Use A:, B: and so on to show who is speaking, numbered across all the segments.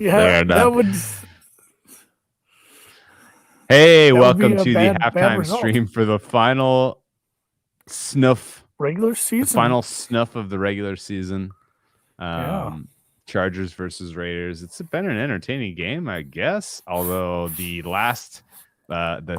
A: Yeah,
B: that would
A: Hey,
B: be
A: welcome
B: a
A: to the
B: bad
A: halftime
B: result.
A: stream for the final snuff,
B: Regular
A: the
B: season.
A: final snuff of the regular season.
B: Yeah.
A: Chargers versus Raiders. It's been an entertaining game, I guess. Although the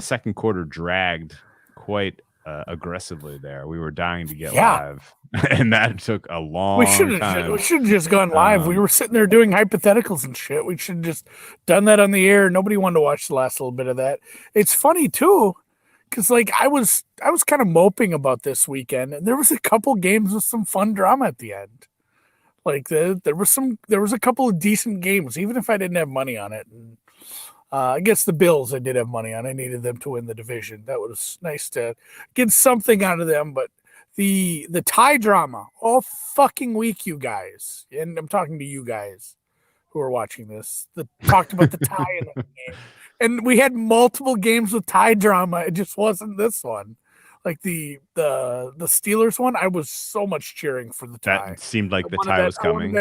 A: second quarter dragged quite aggressively there. We were dying to get live, and that took a long time.
B: We should have just gone live. We were sitting there doing hypotheticals and shit. We should have just done that on the air. Nobody wanted to watch the last little bit of that. It's funny too, because like I was kind of moping about this weekend, and there was a couple games with some fun drama at the end. Like there was a couple of decent games, even if I didn't have money on it. And against the Bills, I did have money on. I needed them to win the division. That was nice to get something out of them. But the tie drama all fucking week, you guys, and I'm talking to you guys who are watching this. Talked about the tie in the game, and we had multiple games with tie drama. It just wasn't this one. Like the Steelers one, I was so much cheering for the tie.
A: That seemed like the tie was coming.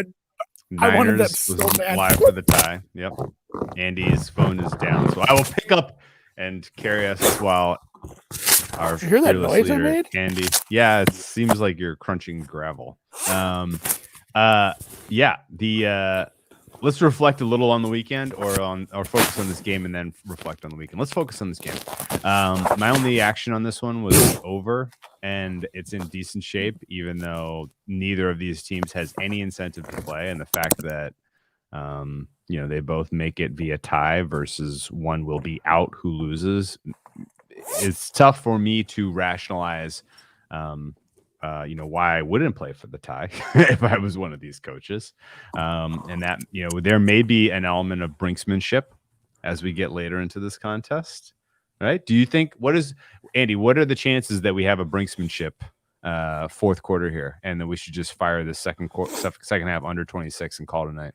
B: I wanted that so bad.
A: Live for the tie. Yep. Andy's phone is down, so I will pick up and carry us while our
B: Did you hear that noise
A: leader,
B: I made?
A: Andy. Yeah, it seems like you're crunching gravel. Let's reflect a little on the weekend, or focus on this game and then reflect on the weekend. Let's focus on this game. My only action on this one was over, and it's in decent shape, even though neither of these teams has any incentive to play, and the fact that they both make it via tie versus one will be out who loses. It's tough for me to rationalize why I wouldn't play for the tie if I was one of these coaches. And that, there may be an element of brinksmanship as we get later into this contest, right? Do you think, what are the chances that we have a brinksmanship fourth quarter here, and that we should just fire the second half under 26 and call it a night?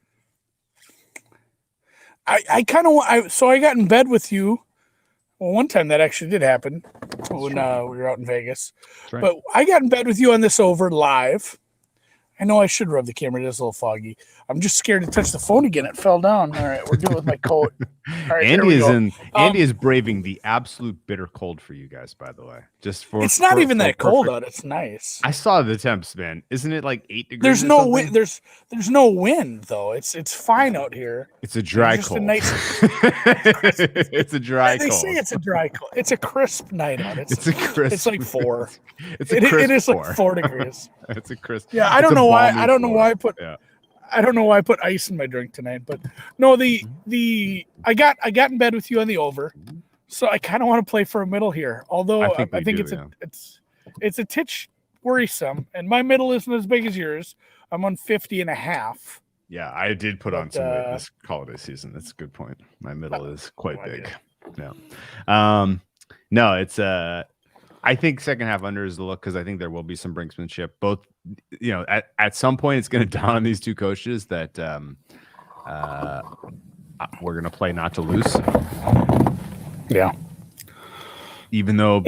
B: I got in bed with you. Well, one time that actually did happen when we were out in Vegas. Right. But I got in bed with you on this over live. I know I should rub the camera. It is a little foggy. I'm just scared to touch the phone again. It fell down. All right, we're doing it with my coat. All right,
A: Andy is braving the absolute bitter cold for you guys, by the way.
B: It's not even that cold out. It's nice.
A: I saw the temps, man. Isn't it like 8 degrees?
B: There's no wind. There's no wind though. It's fine out here.
A: It's a dry cold. It's a dry cold.
B: They say it's a dry cold. It's a crisp night out.
A: It's a crisp.
B: It's like 4.
A: It
B: is like 4 degrees.
A: It's a crisp.
B: Yeah, I don't know why I put ice in my drink tonight, but no, I got in bed with you on the over, so I kind of want to play for a middle here. Although I think it's a titch worrisome, and my middle isn't as big as yours. I'm on 50.5.
A: Yeah, I did put on some weight this holiday season. That's a good point. My middle is quite big. Yeah. No, it's I think second half under is the look, because I think there will be some brinksmanship. Both, at some point it's going to dawn on these two coaches that we're going to play not to lose.
B: Yeah.
A: Even though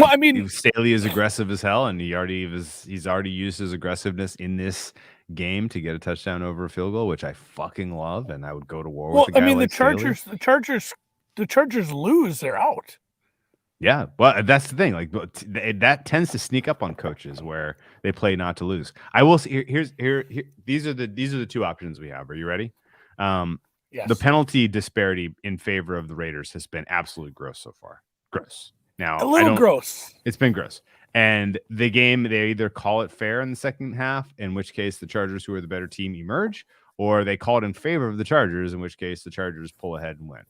A: Staley is aggressive as hell, and he's already used his aggressiveness in this game to get a touchdown over a field goal, which I fucking love, and I would go to war with a guy like Staley.
B: The Chargers lose, they're out.
A: Yeah, well, that's the thing. Like that tends to sneak up on coaches where they play not to lose. I will see. Here. These are the two options we have. Are you ready?
B: Yes.
A: The penalty disparity in favor of the Raiders has been absolutely gross so far. Gross. Now
B: a little gross.
A: It's been gross. And the game, they either call it fair in the second half, in which case the Chargers, who are the better team, emerge, or they call it in favor of the Chargers, in which case the Chargers pull ahead and win.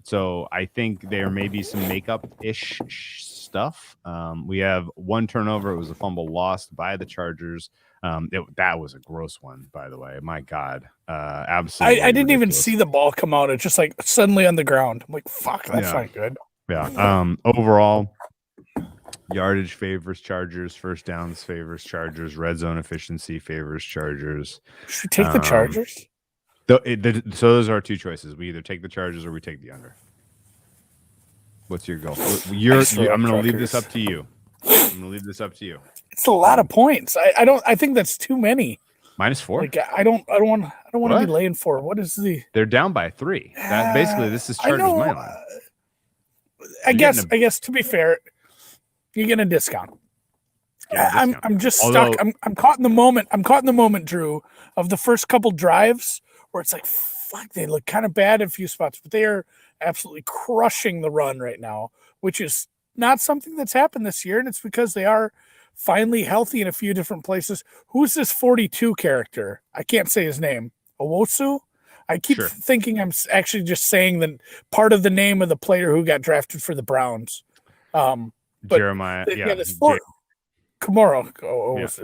A: So I think there may be some makeup-ish stuff. We have one turnover. It was a fumble lost by the Chargers. That was a gross one, by the way. My God. Absolutely.
B: I didn't even see the ball come out. It's just like suddenly on the ground. I'm like, fuck, that's not good.
A: Yeah. Overall, yardage favors Chargers. First downs favors Chargers. Red zone efficiency favors Chargers.
B: Should we take the Chargers?
A: So those are our two choices. We either take the Chargers or we take the under. What's your goal? I'm going to leave this up to you.
B: It's a lot of points. I think that's too many.
A: -4.
B: Like I don't want to
A: What?
B: be laying 4. What is the?
A: They're down by 3. That basically this is
B: I
A: Chargers
B: know.
A: money line.
B: I
A: You're
B: guess to be fair, you get a discount.
A: Getting a
B: I'm just
A: Although-
B: stuck. I'm caught in the moment. I'm caught in the moment, Drew, of the first couple drives where it's like, fuck, they look kind of bad in a few spots, but they are absolutely crushing the run right now, which is not something that's happened this year, and it's because they are finally healthy in a few different places. Who's this 42 character? I can't say his name. Owosu? I keep
A: Sure.
B: thinking I'm actually just saying the part of the name of the player who got drafted for the Browns. But
A: Jeremiah,
B: this Kamara.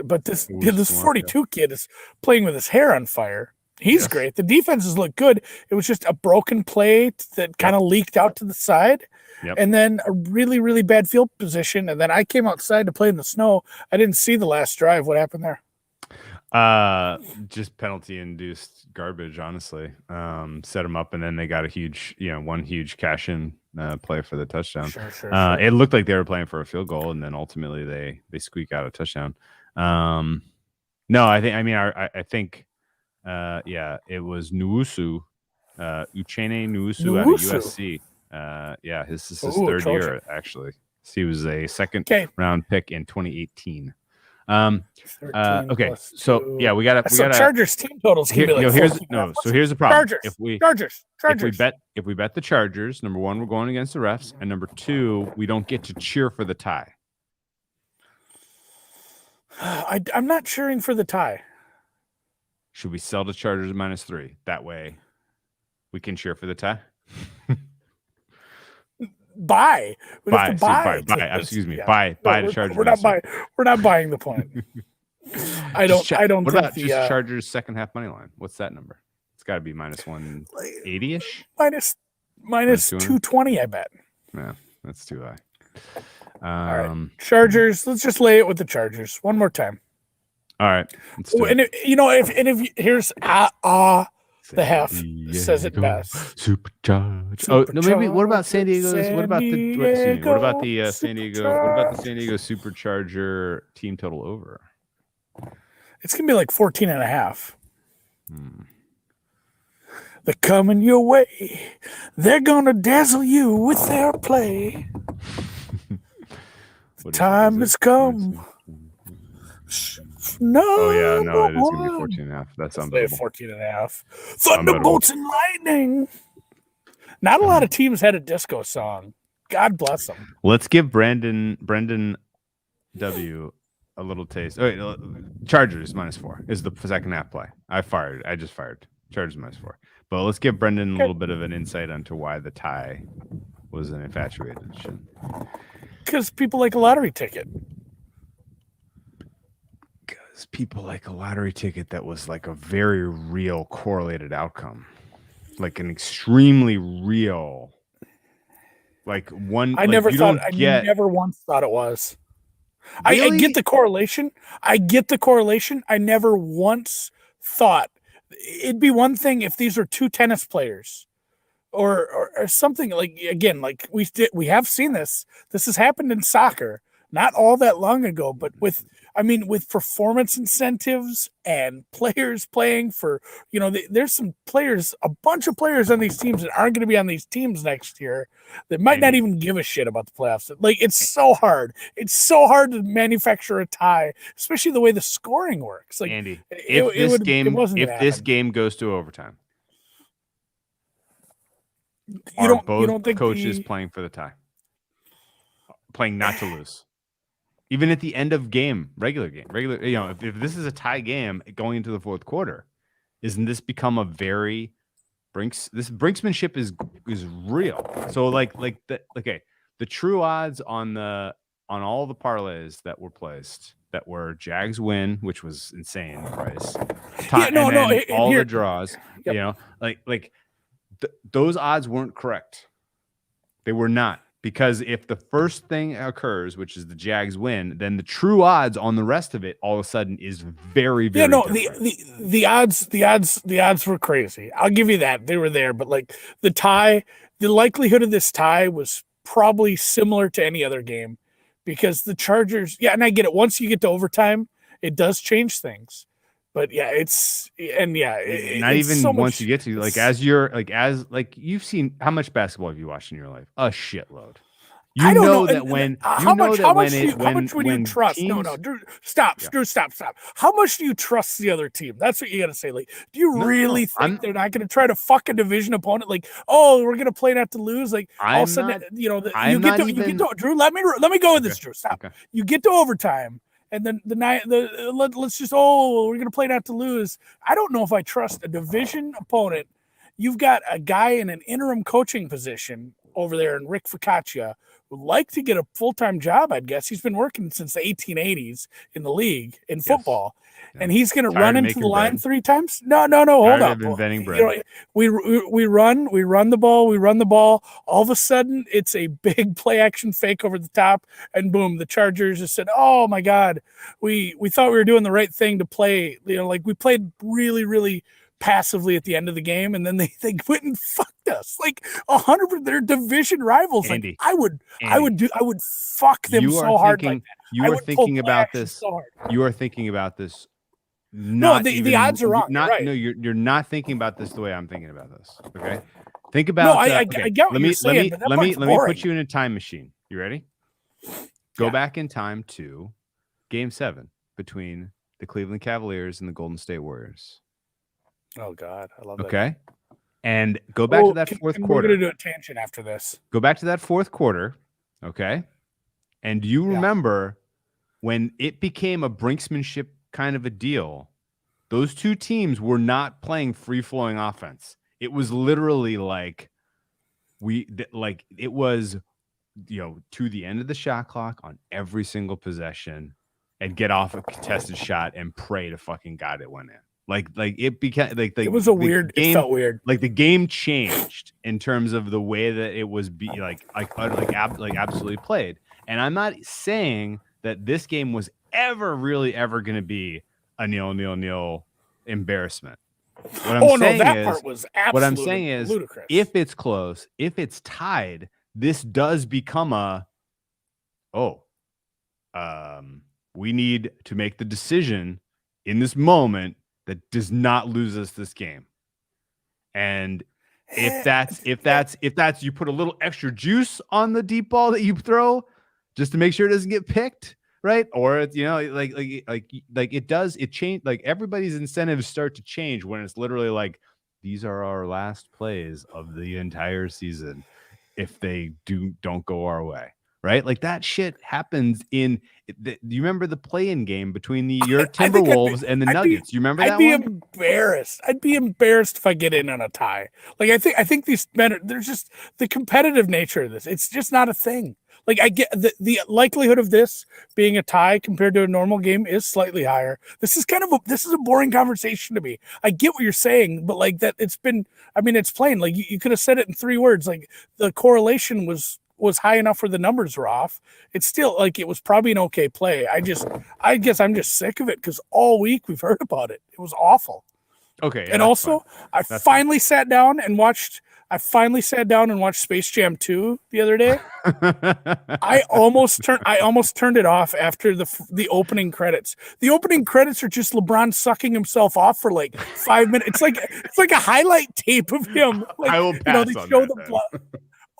B: But this
A: Kamara,
B: 42 kid is playing with his hair on fire. He's
A: Yes.
B: great. The defenses look good. It was just a broken play that kind of leaked out to the side.
A: Yep.
B: And then a really, really bad field position. And then I came outside to play in the snow. I didn't see the last drive. What happened there?
A: Just penalty induced garbage, honestly. Set them up, and then they got a huge, one huge cash in play for the touchdown.
B: Sure.
A: It looked like they were playing for a field goal, and then ultimately they squeak out a touchdown. No, I think it was Nwosu, Uchenna Nwosu out of USC. This is his third year actually. He was a second round pick in 2018. Okay, so we got
B: Chargers team totals.
A: Here's the problem.
B: Chargers.
A: If we bet the Chargers, number one, we're going against the refs, and number two, we don't get to cheer for the tie.
B: I'm not cheering for the tie.
A: Should we sell the Chargers -3? That way, we can cheer for the tie.
B: Buy.
A: Buy. Excuse me. Buy the Chargers.
B: We're not buying the point. I don't.
A: What
B: think
A: about just Chargers second half money line? What's that number? It's got to be -180 ish.
B: Minus 220. I bet.
A: Yeah, that's too high.
B: All right. Chargers. Let's just lay it with the Chargers one more time.
A: All right.
B: If here's the half says it best.
A: Supercharged. Oh no, maybe. What about San Diego's? What about the San Diego Supercharger team total over?
B: It's gonna be like 14.5. They're coming your way. They're gonna dazzle you with their play. Time has come. No.
A: Oh yeah, no, it is gonna be 14.5. That's unbelievable.
B: 14.5. Thunderbolts and lightning. Not a lot of teams had a disco song. God bless them.
A: Let's give Brendan W a little taste. Oh, wait, Chargers -4 is the second half play. I just fired. Chargers -4. But let's give Brendan a little bit of an insight onto why the tie was an infatuated.
B: Because people like a lottery ticket.
A: People like a lottery ticket that was like a very real correlated outcome, like an extremely real, like one.
B: I never once thought it was. Really? I get the correlation. I never once thought it'd be one thing if these were two tennis players or something like we have seen this. This has happened in soccer not all that long ago, but with performance incentives and players playing for, there's a bunch of players on these teams that aren't going to be on these teams next year that might not even give a shit about the playoffs. Like, it's so hard. It's so hard to manufacture a tie, especially the way the scoring works. Like,
A: Andy, if this game goes to overtime, you don't think coaches playing for the tie, playing not to lose? Even at the end of regular game, if this is a tie game going into the fourth quarter, isn't this become a very this brinksmanship is real? So the true odds on all the parlays that were placed that were Jags win, which was insane price. The draws,
B: yep.
A: Those odds weren't correct. They were not. Because if the first thing occurs, which is the Jags win, then the true odds on the rest of it all of a sudden is very, very different.
B: The odds were crazy. I'll give you that. They were there, but like the tie, the likelihood of this tie was probably similar to any other game because the Chargers, and I get it. Once you get to overtime, it does change things. But yeah,
A: Not
B: it's
A: even
B: so
A: once
B: much,
A: you get to like you've seen, how much basketball have you watched in your life? A shitload.
B: I don't know.
A: That when you know that
B: How much would you trust?
A: teams,
B: No, Drew, stop,
A: yeah.
B: Drew, stop. How much do you trust the other team? That's what you got to say. Like, do you really think they're not going to try to fuck a division opponent? Like, oh, we're going to play not to lose. Like, all of a sudden, you get to Drew. Let me go with this, Drew. Stop.
A: Okay.
B: You get to overtime, and then let's just we're going to play not to lose. I don't know if I trust a division opponent. You've got a guy in an interim coaching position over there in Rick Focaccia, would like to get a full-time job, I'd guess. He's been working since the 1880s in the league in football. Yes. And he's going to run into the line bread 3 times? No, hold up.
A: Inventing bread.
B: We run the ball. All of a sudden, it's a big play action fake over the top, and boom, the Chargers just said, oh my God, we thought we were doing the right thing to play. Like we played really, really passively at the end of the game, and then they went and fucked us. Like 100%, they're division rivals.
A: Andy,
B: like I would fuck them so hard like that.
A: You are thinking about this. So you are thinking about this.
B: No, the odds are wrong.
A: Not,
B: right.
A: No, you're not thinking about this the way I'm thinking about this. Okay, think about.
B: No, I get what you're saying.
A: Let me put you in a time machine. You ready? Go back in time to Game 7 between the Cleveland Cavaliers and the Golden State Warriors.
B: Oh God, I love that.
A: Okay, and go back to that fourth quarter.
B: We're gonna do a tangent after this.
A: Go back to that fourth quarter, okay? And you remember when it became a brinksmanship kind of a deal? Those two teams were not playing free-flowing offense. It was literally like it was, to the end of the shot clock on every single possession, and get off a contested shot and pray to fucking God it went in. Like it became like
B: it was a weird game. It felt weird.
A: Like the game changed in terms of the way that it was absolutely played. And I'm not saying that this game was ever going to be a 0-0 embarrassment. What I'm saying is
B: ludicrous.
A: If it's close, if it's tied, this does become we need to make the decision in this moment that does not lose us this game. And if that's you put a little extra juice on the deep ball that you throw just to make sure it doesn't get picked, right? Or it's it change, like everybody's incentives start to change when it's literally like, these are our last plays of the entire season if they don't go our way. Right, like that shit happens in. Do you remember the play-in game between your Timberwolves and the Nuggets? You remember that one?
B: Embarrassed. I'd be embarrassed if I get in on a tie. Like I think these men there's just the competitive nature of this. It's just not a thing. Like I get the likelihood of this being a tie compared to a normal game is slightly higher. This is a boring conversation to me. I get what you're saying, but like that it's plain. Like you could have said it in 3 words. Like the correlation was high enough where the numbers were off. It's still like it was probably an okay play. I guess I'm just sick of it because all week we've heard about it. It was awful.
A: Okay. Yeah,
B: and also I finally sat down and watched Space Jam 2 the other day. I almost turned it off after the opening credits. The opening credits are just LeBron sucking himself off for like 5 minutes. It's like a highlight tape of him. Like,
A: I will pass
B: they
A: on
B: show
A: that,
B: the blood.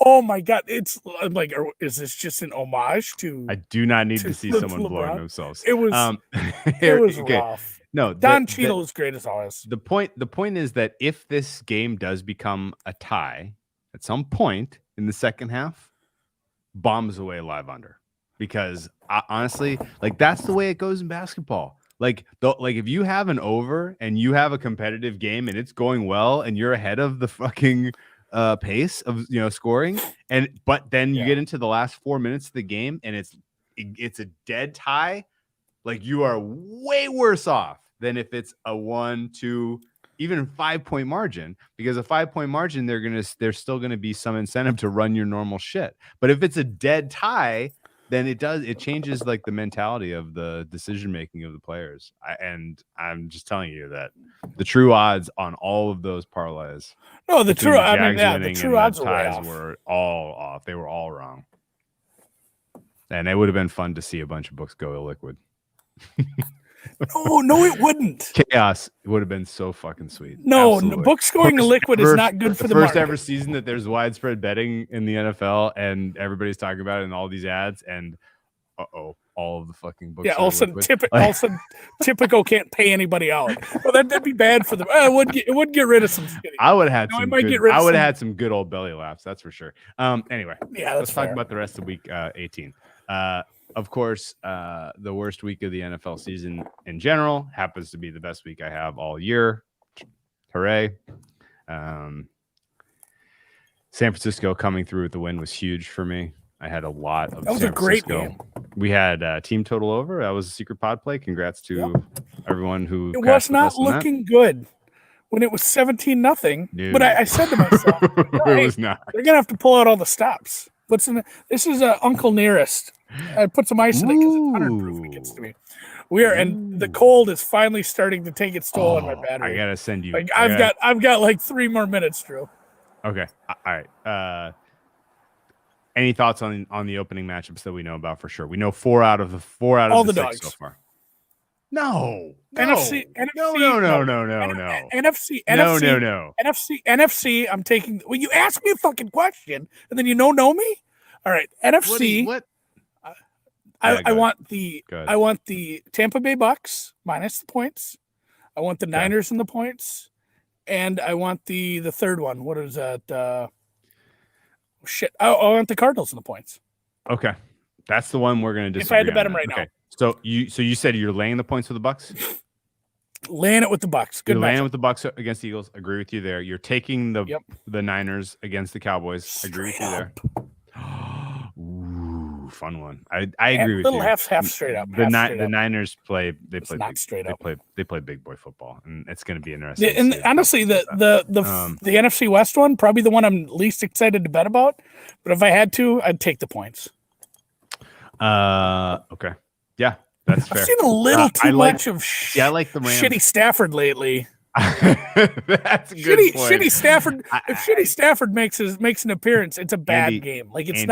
B: Oh my God! It's like, is this just an homage to?
A: I do not need to see someone blowing themselves.
B: It was. It was rough.
A: No,
B: Don Cheadle is great as always.
A: The point is that if this game does become a tie at some point in the second half, bombs away live under, because honestly, like that's the way it goes in basketball. Like if you have an over and you have a competitive game and it's going well and you're ahead of the fucking pace of scoring, but then you get into the last 4 minutes of the game and it's a dead tie, like you are way worse off than if it's a 1, 2, even 5-point margin, because a 5-point margin there's still gonna be some incentive to run your normal shit. But if it's a dead tie, then it changes like the mentality of the decision making of the players. I'm just telling you that the true odds on all of those parlays.
B: No, the true odds
A: were all off. They were all wrong. And it would have been fun to see a bunch of books go illiquid.
B: No, it wouldn't.
A: Chaos would have been so fucking sweet.
B: No,
A: Absolutely.
B: books going to liquid is not good for the
A: first
B: market.
A: ever season that there's widespread betting in the NFL, and everybody's talking about it in all these ads, and all of the fucking books.
B: Yeah,
A: are
B: all of a sudden,
A: liquid.
B: Typico can't pay anybody out. Well, that'd be bad for them. It would get rid of some shitty.
A: I would have
B: No,
A: had
B: I
A: some.
B: might
A: Good,
B: get rid of
A: I would have
B: some-
A: had some good old belly laughs. That's for sure. Anyway,
B: Yeah,
A: let's
B: that's
A: talk
B: fair.
A: about the rest of week 18. Of course, the worst week of the NFL season in general happens to be the best week I have all year. Hooray! San Francisco coming through with the win was huge for me. I had a lot of.
B: That was
A: San
B: a great
A: Francisco.
B: game.
A: We had team total over. That was a secret pod play. Congrats to everyone who.
B: It
A: cashed
B: was
A: with
B: not
A: us on that.
B: looking good when it was 17-0. But I said to myself,
A: it
B: hey,
A: was not.
B: they're gonna have to pull out all the stops. This is Uncle Nearest. I put some ice in it because it's 100 proof. It gets to me. And the cold is finally starting to take its toll on my battery.
A: I gotta send you.
B: Like I've got like 3 more minutes, Drew.
A: Okay. All right. Any thoughts on the opening matchups that we know about for sure? We know four out of the
B: All
A: the
B: the
A: 6
B: dogs.
A: so far. No.
B: NFC.
A: No.
B: NFC.
A: No.
B: NFC. I'm taking. Well, you ask me a fucking question and then you know me. All right, NFC.
A: What?
B: I want the Tampa Bay Bucks minus the points. I want the Niners in the points, and I want the third one. What is that? Shit. I want the Cardinals in the points.
A: Okay, that's the one we're gonna disagree.
B: If I had to bet
A: on
B: them right
A: okay.
B: now.
A: So you said you're laying the points for the Bucks.
B: Laying it with the Bucks. Good
A: You're laying
B: matchup.
A: it with the Bucks against the Eagles. Agree with you there. You're taking the Niners against the Cowboys. Agree with you there. Ooh, fun one. I agree with you.
B: Little half straight up.
A: The Niners play. They play
B: not
A: big,
B: straight up.
A: They play big boy football, and it's going to be interesting.
B: And honestly, the NFC West one probably the one I'm least excited to bet about. But if I had to, I'd take the points.
A: Okay. Yeah, that's fair.
B: I've seen a little too much of
A: I like the Rams.
B: shitty Stafford lately.
A: That's a good point.
B: Shitty Stafford. If shitty Stafford makes an appearance, it's a bad
A: Andy,
B: game. Like it's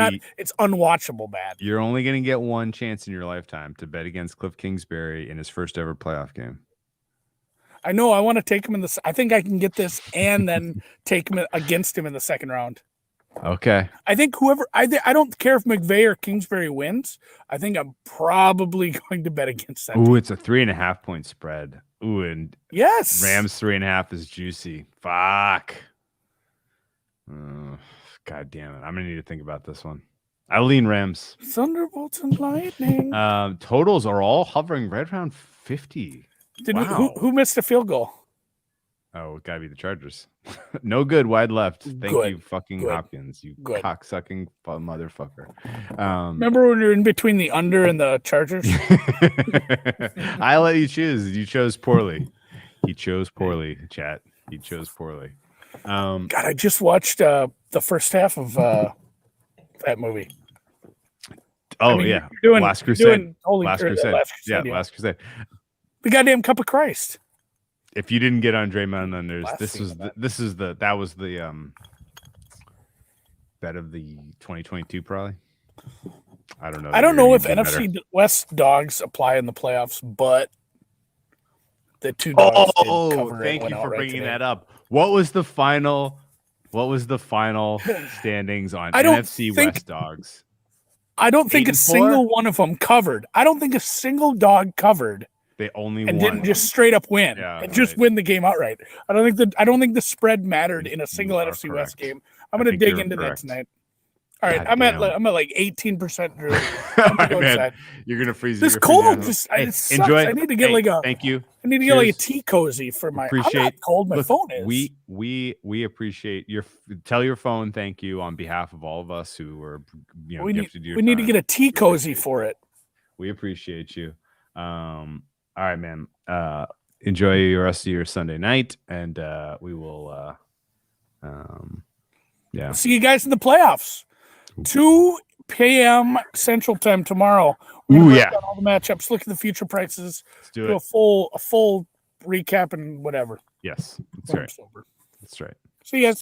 B: unwatchable bad.
A: You're only going to get one chance in your lifetime to bet against Cliff Kingsbury in his first ever playoff game.
B: I know. I want to take him I think I can get this and then take him against him in the second round.
A: Okay.
B: I think I don't care if McVay or Kingsbury wins. I think I'm probably going to bet against that.
A: Ooh, it's a 3.5 point spread. Ooh, and
B: yes,
A: Rams 3.5 is juicy. Fuck. God damn it. I'm gonna need to think about this one. I lean Rams.
B: Thunderbolts and lightning.
A: Totals are all hovering right around 50.
B: Who missed a field goal?
A: Oh, it gotta be the Chargers. No good, wide left. Thank you, fucking Hopkins. You cocksucking motherfucker.
B: Remember when you're in between the under and the Chargers?
A: I let you choose. You chose poorly. He chose poorly, chat. He chose poorly.
B: God, I just watched the first half of that movie.
A: Oh,
B: yeah.
A: Last Crusade.
B: Last Crusade.
A: Last Crusade.
B: The goddamn Cup of Christ.
A: If you didn't get Andre Mountain, that was the bet of the 2022 probably. I don't know.
B: I don't know if NFC West dogs apply in the playoffs, but the two dogs did cover
A: thank
B: it
A: you for bringing
B: today.
A: that up. What was the final standings on NFC West dogs?
B: I don't think a single one of them covered. I don't think a single dog covered.
A: They only
B: and
A: won.
B: Didn't just straight up win and just win the game outright. I don't think the spread mattered in a single NFC West game. I'm going to dig into that tonight. All right, I'm at like 18%. Drew.
A: Man, you're gonna freeze.
B: This cold just enjoy. I need to get
A: thank you.
B: I need to get like a tea cozy for my. I'm not cold. My phone is.
A: We appreciate your. Tell your phone thank you on behalf of all of us who were gifted you.
B: We need to get a tea cozy for it.
A: We appreciate you. All right, man. Enjoy your rest of your Sunday night, and we will.
B: See you guys in the playoffs. 2 p.m. Central Time tomorrow.
A: Ooh, yeah.
B: All the matchups. Look at the future prices.
A: Let's do it.
B: A full recap and whatever.
A: Yes, that's right.
B: Sober.
A: That's right.
B: See you guys.